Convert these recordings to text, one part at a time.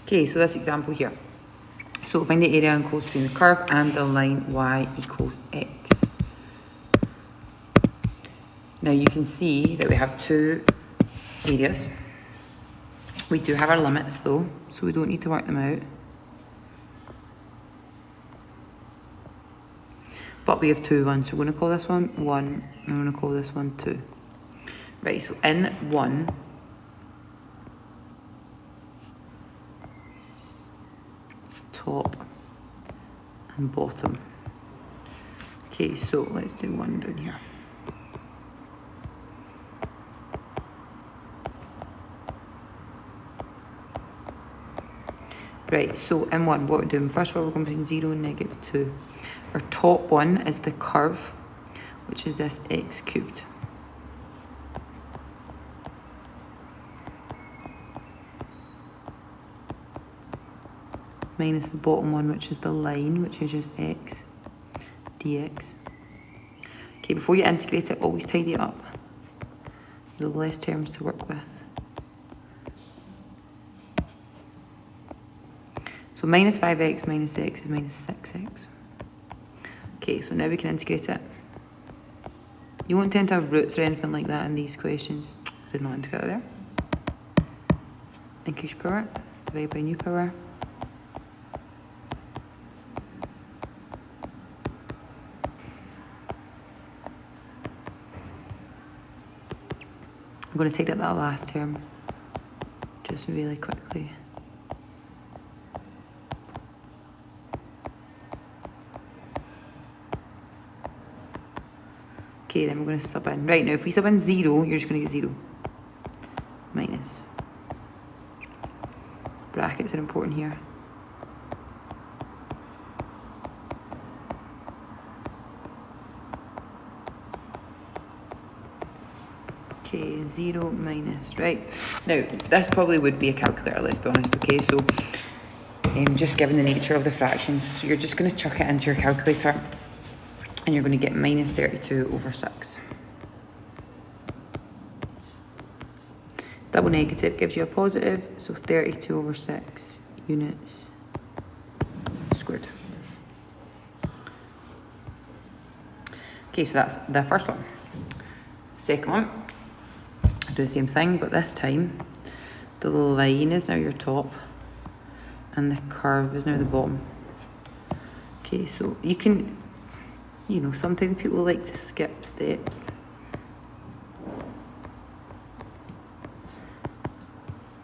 Okay, so this example here. So find the area enclosed between the curve and the line y equals x. Now you can see that we have two areas. We do have our limits though, so we don't need to work them out. But we have two ones, so we're going to call this one 1, and we're going to call this one 2. Right, so in 1, top and bottom. Okay, so let's do 1 down here. Right, so in 1, what we're doing, first of all, we're going between 0 and -2. Our top one is the curve, which is this x cubed. Minus the bottom one, which is the line, which is just x dx. Okay, before you integrate it, always tidy it up. There's less terms to work with. So minus 5x minus x is minus 6x. Okay, so now we can integrate it. You won't tend to have roots or anything like that in these questions. Did not integrate it there. Increase power, divide by new power. I'm going to take that last term just really quickly. Okay, then we're going to sub in. Right, now if we sub in 0, you're just going to get 0. Minus. Brackets are important here. Okay, 0 minus, right. Now, this probably would be a calculator, let's be honest, okay? So, just given the nature of the fractions, so you're just going to chuck it into your calculator and you're going to get minus 32 over 6. Double negative gives you a positive, so 32 over 6 units squared. Okay, so that's the first one. Second one, do the same thing, but this time the line is now your top and the curve is now the bottom. Okay, so you can, you know, sometimes people like to skip steps.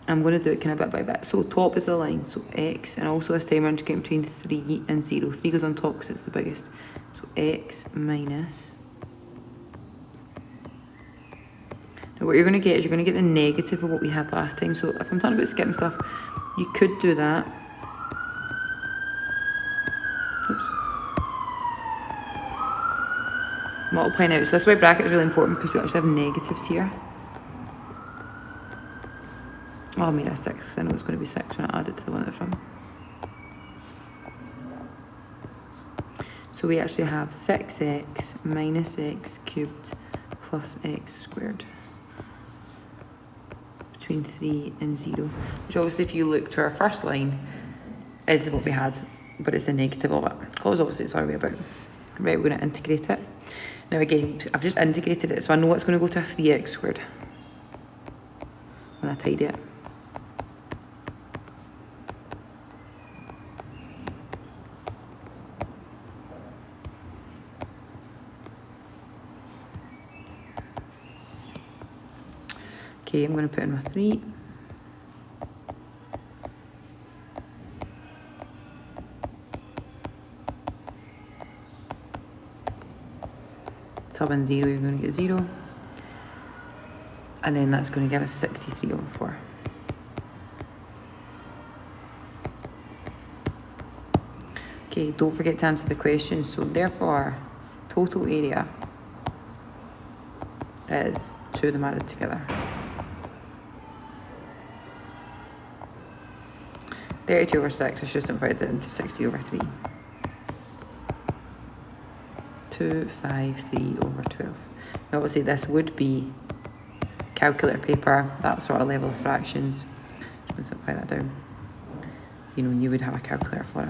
I'm going to do it kind of bit by bit. So top is the line, so x, and also this time I'm just getting between 3 and 0. 3 goes on top because it's the biggest. So x minus. Now what you're going to get is you're going to get the negative of what we had last time. So if I'm talking about skipping stuff, you could do that. Oops. Multiplying out. So that's why bracket is really important, because we actually have negatives here. Well, I made that 6 because I know it's going to be 6 when I add it to the one at the front. So we actually have 6x minus x cubed plus x squared between 3 and 0. Which obviously, if you look to our first line, is what we had, but it's a negative of it. Because obviously it's our way about. Right, we're going to integrate it. Now again, I've just integrated it, so I know it's going to go to a 3x squared when I tidy it. Okay, I'm going to put in my 3. Sub in 0, you're going to get 0. And then that's going to give us 63 over 4. Okay, don't forget to answer the question. So therefore, total area is 2 of them added together. 32 over 6, I should simplify that into 60 over 3. 253 over 12. Now obviously this would be calculator paper, that sort of level of fractions. Just going to simplify that down. you know, you would have a calculator for it.